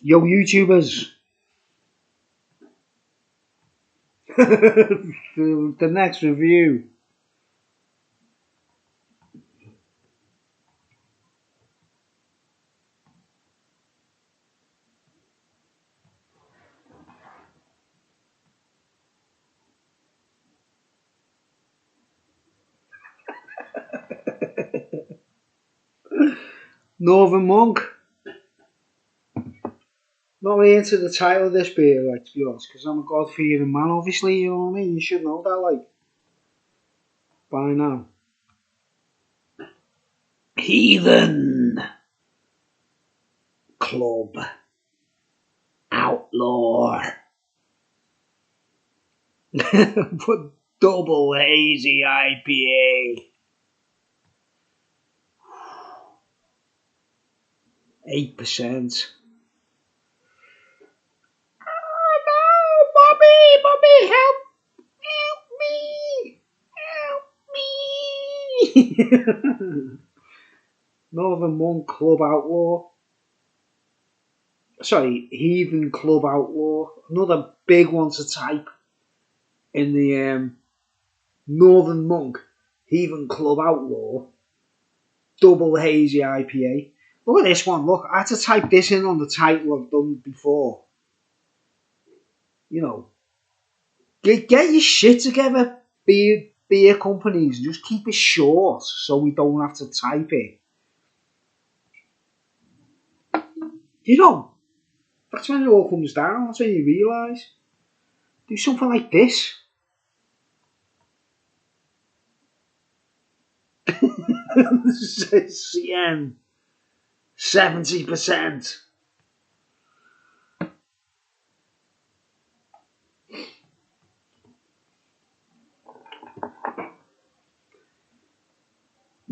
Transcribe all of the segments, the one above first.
Yo, YouTubers. The next review. Northern Monk. Not really into the title of this beer, like, to be honest, because I'm a God-fearing man, obviously, you know what I mean? You should know that, like, by now. Heathen Club Outlaw. But double hazy IPA. 8%. Oh no, Bobby, help me. Northern Monk Club Outlaw. Sorry, Heathen Club Outlaw. Another big one to type in the Northern Monk Heathen Club Outlaw. Double hazy IPA. Look at this one. Look, I had to type this in on the title I've done before. You know, get your shit together, beer companies. Just keep it short so we don't have to type it. You know, that's when it all comes down. That's when you realise. Do something like this. CN 70%.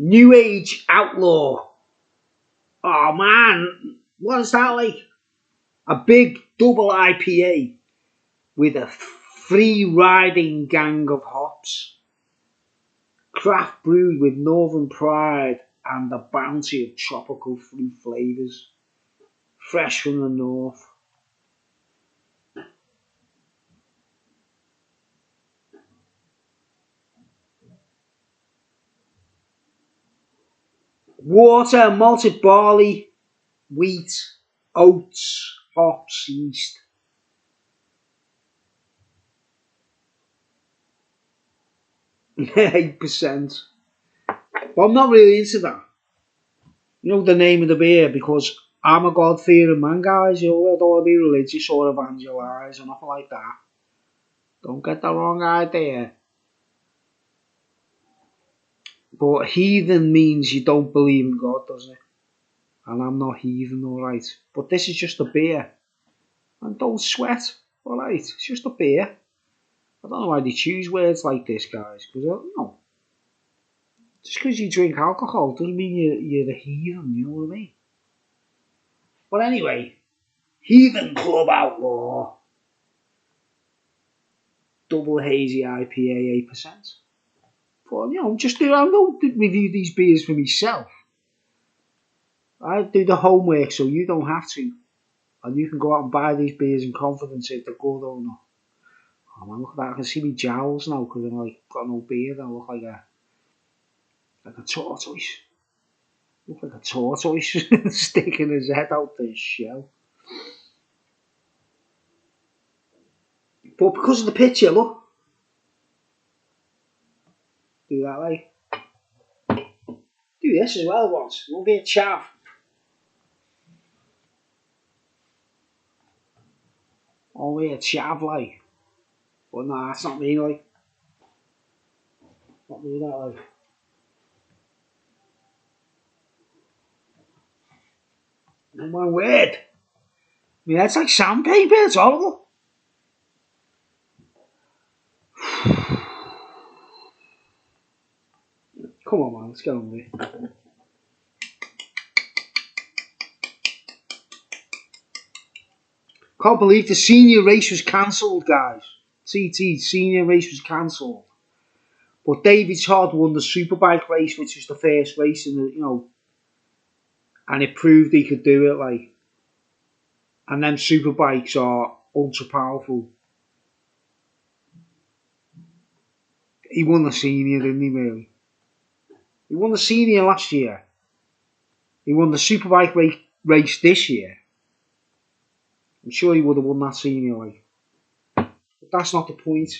New Age Outlaw. Oh man, what is that like? A big double IPA with a free riding gang of hops. Craft brewed with northern pride and the bounty of tropical fruit flavours. Fresh from the north. Water, malted barley, wheat, oats, hops, yeast. 8%. But I'm not really into that. You know the name of the beer because I'm a God-fearing man, guys. You know, I don't want to be religious or evangelise or nothing like that. Don't get the wrong idea. But heathen means you don't believe in God, doesn't it? And I'm not heathen, alright. But this is just a beer. And don't sweat, alright. It's just a beer. I don't know why they choose words like this, guys. Because, you know, just because you drink alcohol doesn't mean you're a heathen, you know what I mean? But anyway, Heathen Club Outlaw. Double hazy IPA, 8%. But, you know, I don't review these beers for myself. I do the homework so you don't have to. And you can go out and buy these beers in confidence if they're good or not. Oh man, look at that. I can see me jowls now because I'm like, got no beard. I look like a tortoise. Look like a tortoise sticking his head out the shell. But because of the picture, look. Do that like. Do this as well once. We'll be a chav. Oh, we're a chav like. But nah, that's not me like. Not me that like. Oh my word. Yeah, it's like sandpaper. It's horrible. Come on, man. Let's get on with it. Can't believe the senior race was cancelled, guys. TT, senior race was cancelled. But David Todd won the Superbike race, which was the first race in the, you know, and it proved he could do it, like. And then superbikes are ultra powerful. He won the senior, didn't he, really? He won the senior last year. He won the superbike race this year. I'm sure he would have won that senior, like. But that's not the point.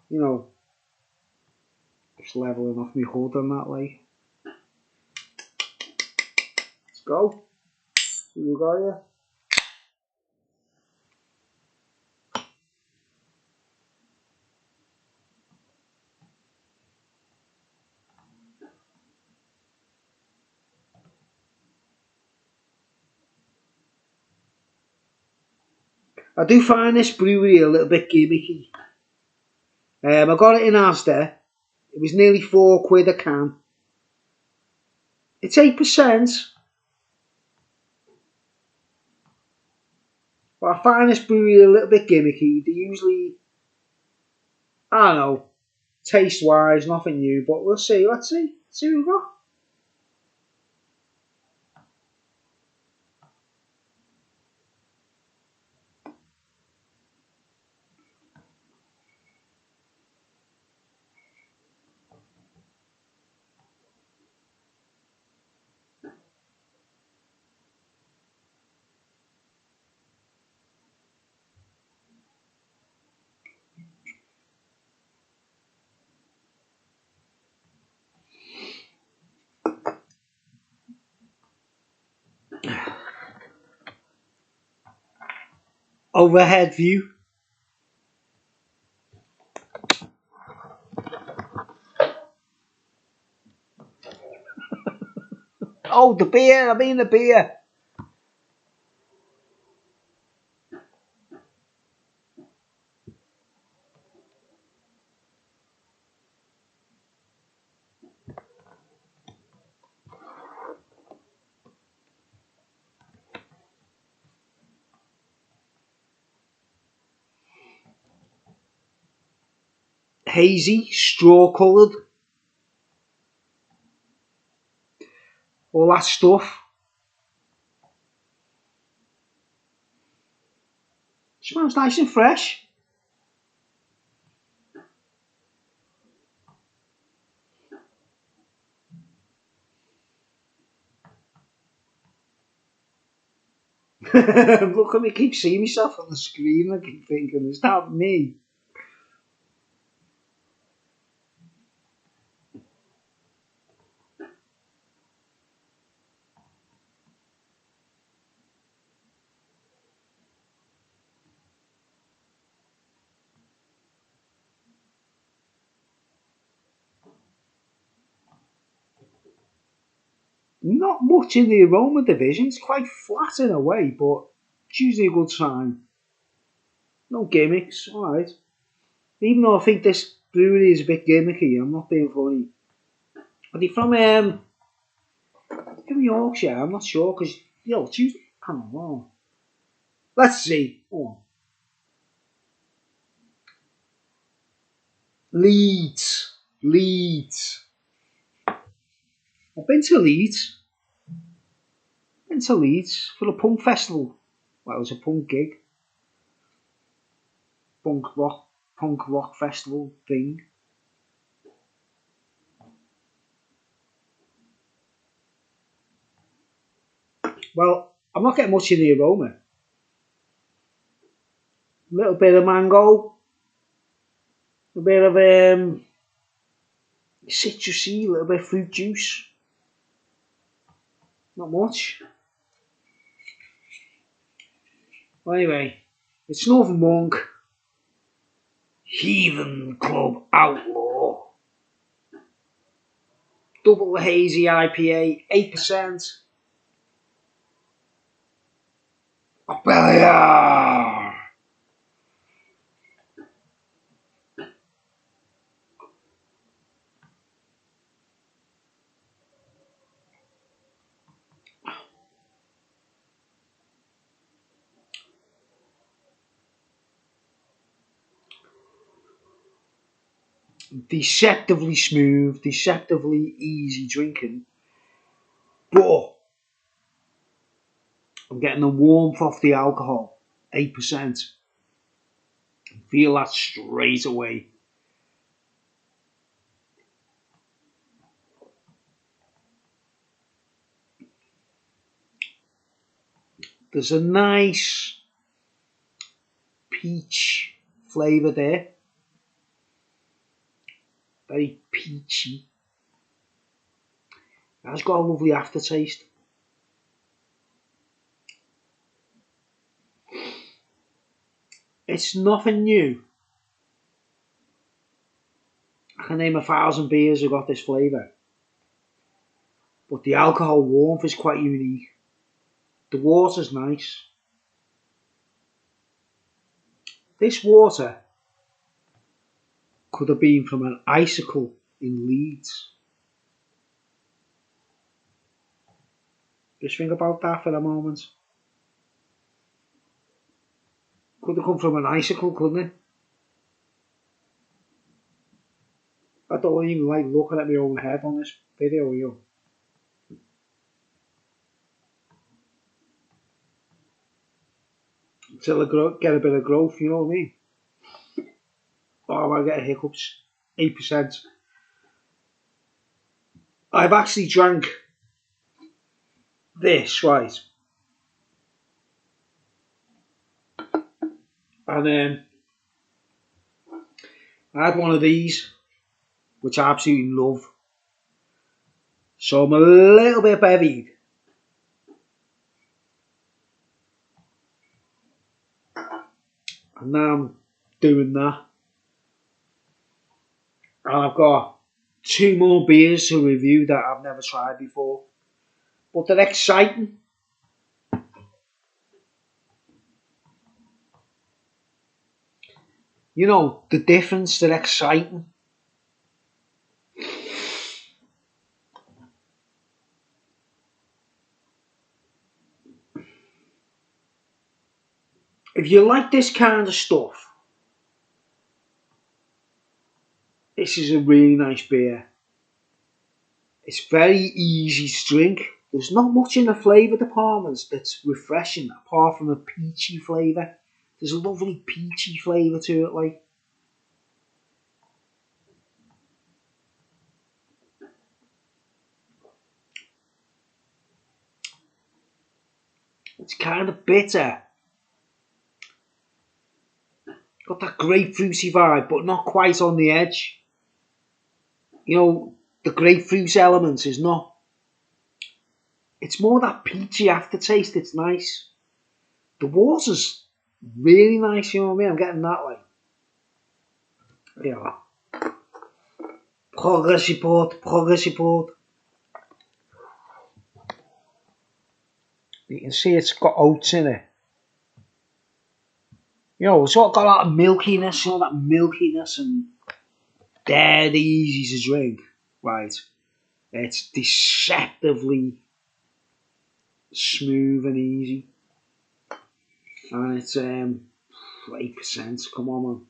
You know, just levelling off my hood and that, like. Let's go. Here we go, yeah. I do find this brewery a little bit gimmicky. I got it in Asda. It was nearly £4 a can. It's 8%. But I find this brewery a little bit gimmicky. They usually, I don't know, taste wise, nothing new. But we'll see. Let's see. See what we got. Overhead view. Oh, the beer. I mean the beer. Hazy, straw coloured. All that stuff. Smells nice and fresh. Look at me, keep seeing myself on the screen. I keep thinking, is that me? Not much in the aroma division. It's quite flat in a way, but it's usually a good sign. No gimmicks, alright. Even though I think this brewery is a bit gimmicky, I'm not being funny. Are they from Yorkshire? I'm not sure, because, it's usually, I don't know. Let's see. Oh. Leeds. I've been to Leeds. For a punk festival. Well, it was a punk gig. Punk rock festival thing. Well, I'm not getting much in the aroma. A little bit of mango, a bit of citrusy, a little bit of fruit juice. Not much. Well, anyway, it's Northern Monk, Heathen Club Outlaw, double hazy IPA, 8%. Bellier. Deceptively smooth, deceptively easy drinking, but I'm getting the warmth off the alcohol, 8%. Feel that straight away. There's a nice peach flavour there. Very peachy. It's got a lovely aftertaste. It's nothing new. I can name 1,000 beers that got this flavour. But the alcohol warmth is quite unique. The water's nice. This water could have been from an icicle in Leeds. Just think about that for a moment. Could have come from an icicle, couldn't it? I don't even like looking at my own head on this video, you know. Until I get a bit of growth, you know what I mean? Oh, I get hiccups. 8%. I've actually drank this, right? And I had one of these, which I absolutely love. So I'm a little bit bevied. And now I'm doing that. And I've got 2 more beers to review that I've never tried before. But they're exciting. You know, the difference, they're exciting. If you like this kind of stuff, this is a really nice beer. It's very easy to drink. There's not much in the flavour department that's refreshing, apart from a peachy flavour. There's a lovely peachy flavour to it, like. It's kind of bitter. Got that grapefruity vibe, but not quite on the edge. You know, the grapefruit element is not. It's more that peachy aftertaste. It's nice. The water's really nice, you know what I mean? I'm getting that, like. Yeah. Progress report, progress report. You can see it's got oats in it. You know, it's got a lot of milkiness, you know, that milkiness, and dead easy to drink, right? It's deceptively smooth and easy. And it's 8%, come on, man.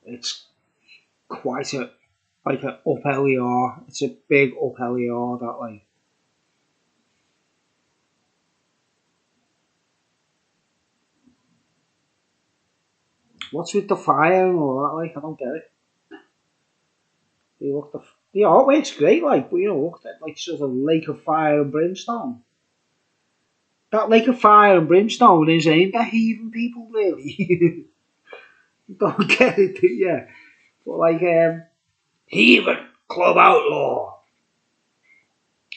It's quite a, like an up LER. It's a big up LER, that, like. What's with the fire and all that, like? I don't get it. The artwork's great, like, but you know, look at like sort of lake of fire and brimstone. That lake of fire and brimstone is aimed at heathen people, really. Don't get it, yeah. But like, Heathen Club Outlaw.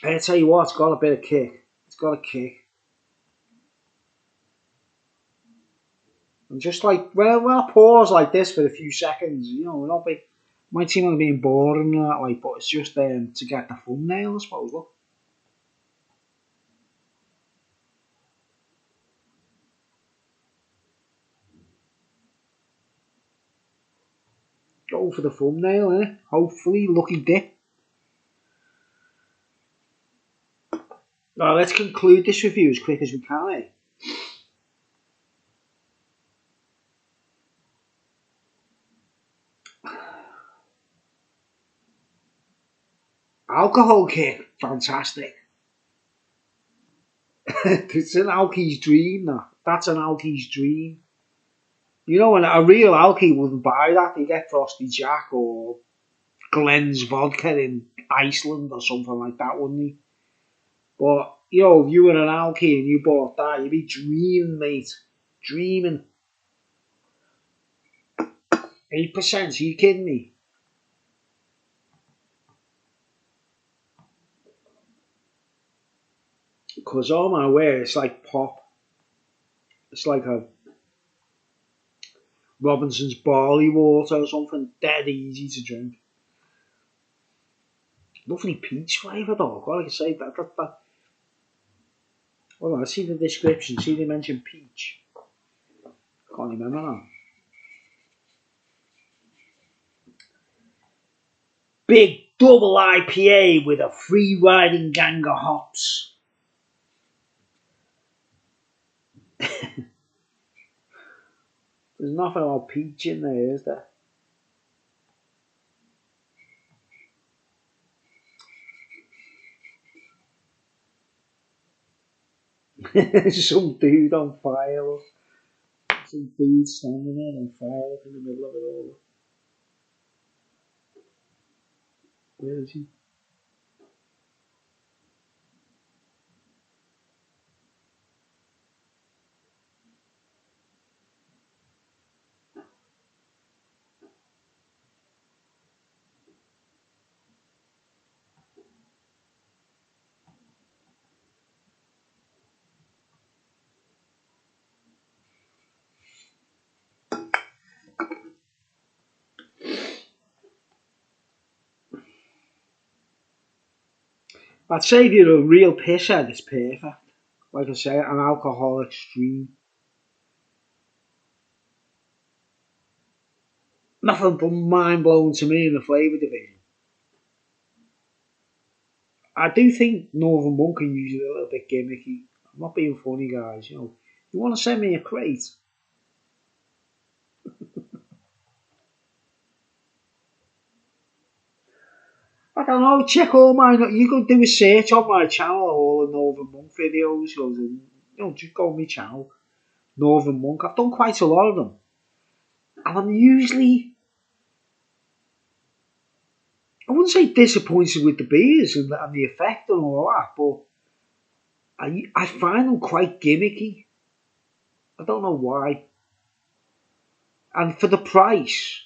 I tell you what, it's got a bit of kick. It's got a kick. And just like, when I pause like this for a few seconds, you know, it'll be, might seem like being boring and that, like, but it's just to get the thumbnail, I suppose. Look. Go for the thumbnail, innit? Hopefully, lucky dip. Now, let's conclude this review as quick as we can, eh? Alcohol kick, fantastic. It's an alkie's dream, that. That's an alkie's dream. You know, and a real alkie wouldn't buy that. They get Frosty Jack or Glenn's vodka in Iceland or something like that, wouldn't he? But, you know, if you were an alkie and you bought that, you'd be dreaming, mate. Dreaming. 8%, are you kidding me? Because all my way, it's like pop. It's like a Robinson's barley water or something. Dead easy to drink. Lovely peach flavour though. What I can say, that. Well, I see the description. See they mention peach. Can't remember now. Big double IPA with a free riding gang of hops. There's nothing about peach in there, is there? Some dude on fire. Some dude standing there on fire in the middle of it all. Where is he? I'd say if you're a real pisshead, it's perfect. Like I say, an alcoholic stream. Nothing but mind blowing to me in the flavour division. I do think Northern Monk can use it a little bit gimmicky. I'm not being funny, guys. You know, you want to send me a crate? I don't know. Check all my. You can do a search on my channel, all the Northern Monk videos. You know, just go on my channel, Northern Monk. I've done quite a lot of them, and I'm usually, I wouldn't say disappointed with the beers and the effect and all that, but I find them quite gimmicky. I don't know why. And for the price,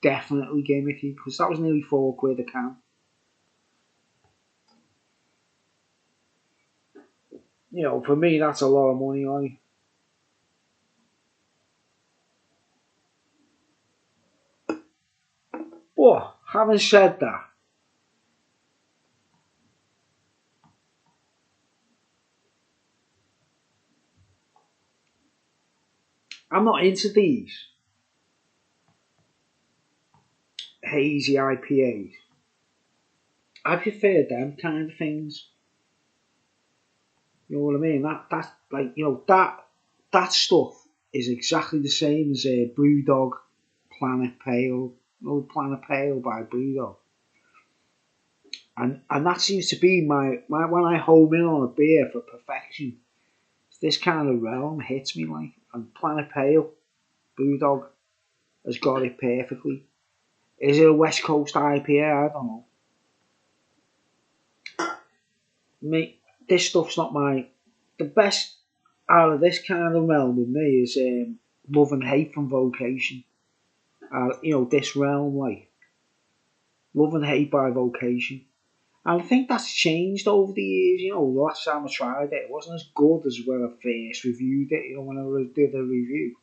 definitely gimmicky, because that was nearly £4 a can. You know, for me, that's a lot of money, like. But having said that, I'm not into these hazy IPAs. I prefer them kind of things. You know what I mean? That like, you know, that stuff is exactly the same as a Brewdog Planet Pale. No, Planet Pale by Brewdog. And that seems to be my when I home in on a beer for perfection. This kind of realm hits me like, and Planet Pale, Brewdog has got it perfectly. Is it a West Coast IPA? I don't know. Me, this stuff's not my. The best out of this kind of realm with me is Love and Hate from Vocation. You know, this realm, like Love and Hate by Vocation. And I think that's changed over the years. You know, the last time I tried it, it wasn't as good as when I first reviewed it. You know, when I did a review,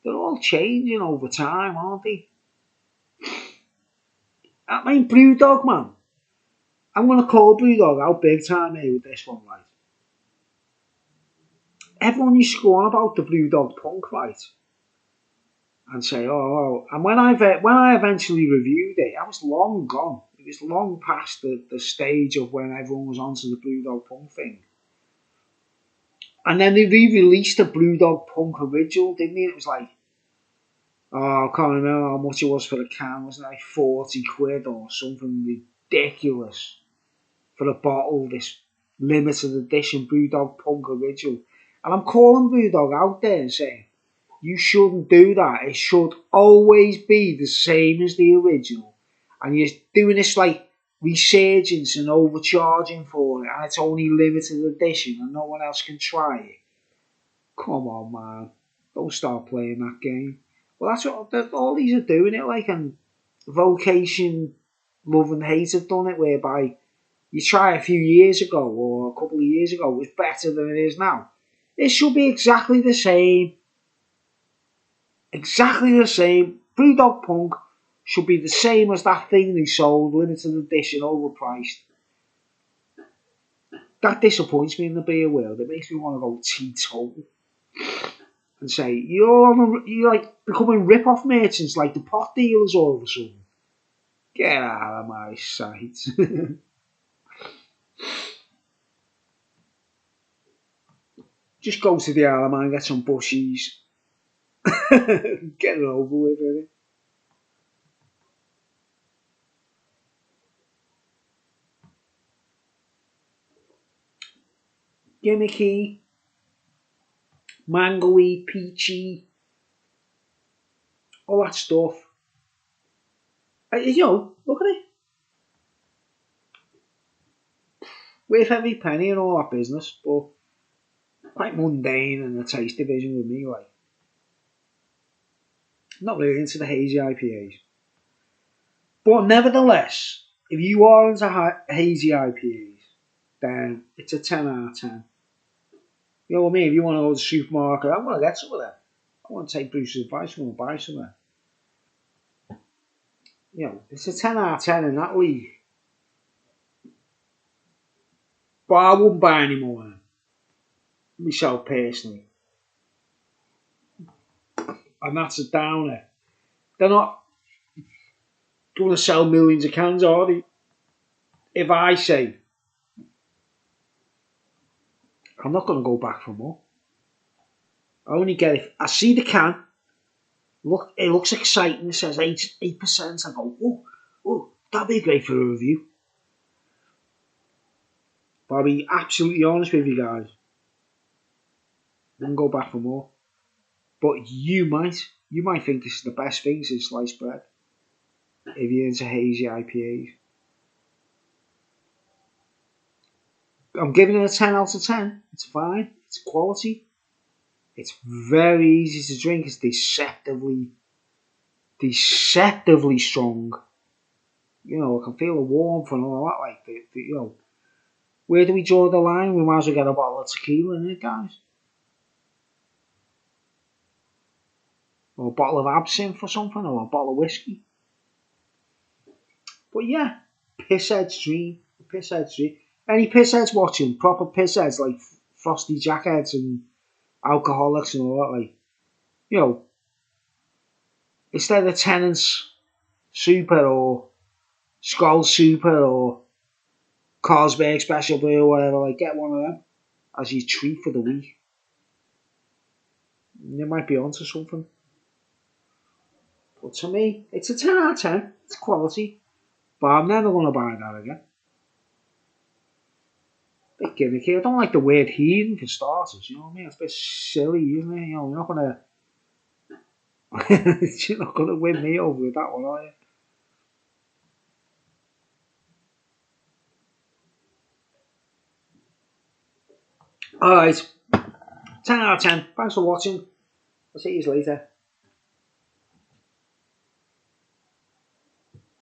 they're all changing over time, aren't they? I mean, Brewdog, man. I'm going to call Brewdog out big time here with this one, right? Everyone used to go on about the Brewdog Punk, right? And say, oh. And when I eventually reviewed it, I was long gone. It was long past the stage of when everyone was onto the Brewdog Punk thing. And then they re-released the Brewdog Punk original, didn't they? It was like, oh, I can't remember how much it was for the can. Wasn't it like 40 quid or something ridiculous for a bottle? This limited edition Brewdog Punk original. And I'm calling Brewdog out there and saying, you shouldn't do that. It should always be the same as the original. And you're doing this like resurgence and overcharging for it, and it's only limited edition and no one else can try it. Come on, man. Don't start playing that game. Well, that's all these are doing it like, and Vocation, Love and Hate have done it, whereby you try a few years ago or a couple of years ago, it was better than it is now. It should be exactly the same. Exactly the same. Brewdog Punk should be the same as that thing they sold, limited edition, overpriced. That disappoints me in the beer world. It makes me want to go teetotal and say, you're like becoming rip-off merchants like the pot dealers all of a sudden. Get out of my sight. Just go to the Alamo and get some bushies. Get it over with, really. Gimmicky, mangoey, peachy, all that stuff. Look at it. Worth every penny and all that business, but quite mundane in the taste division with me, like. Not really into the hazy IPAs. But nevertheless, if you are into hazy IPAs, then it's a 10 out of 10. You know what I mean? If you want to go to the supermarket, I want to get some of that. I want to take Bruce's advice, I want to buy some of that. It's a 10 out of 10 in that league. But I wouldn't buy any more than myself personally. And that's a downer. They're not going to sell millions of cans, are they? If I say, I'm not going to go back for more. I only get it. I see the can. Look, it looks exciting. It says 8%. I go, oh, that'd be great for a review. But I'll be absolutely honest with you guys. I wouldn't go back for more. But you might think this is the best thing since sliced bread. If you're into hazy IPAs. I'm giving it a 10 out of 10. It's fine. It's quality. It's very easy to drink. It's deceptively strong. I can feel the warmth and all that. Like, where do we draw the line? We might as well get a bottle of tequila in it, guys. Or a bottle of absinthe or something, or a bottle of whiskey. But yeah, pisshead's dream. Any pissheads watching, proper pissheads like frosty jackheads and alcoholics and all that, like, instead of Tennant's Super or Skull Super or Carlsberg Special Brew or whatever, like, get one of them as your treat for the week. You might be onto something. But to me, it's a 10 out of 10. It's quality. But I'm never going to buy that again. Bit gimmicky. I don't like the word heathen for starters, you know what I mean? It's a bit silly, isn't it? You're not going to... You're not going to win me over with that one, are you? Alright. 10 out of 10. Thanks for watching. I'll see you later.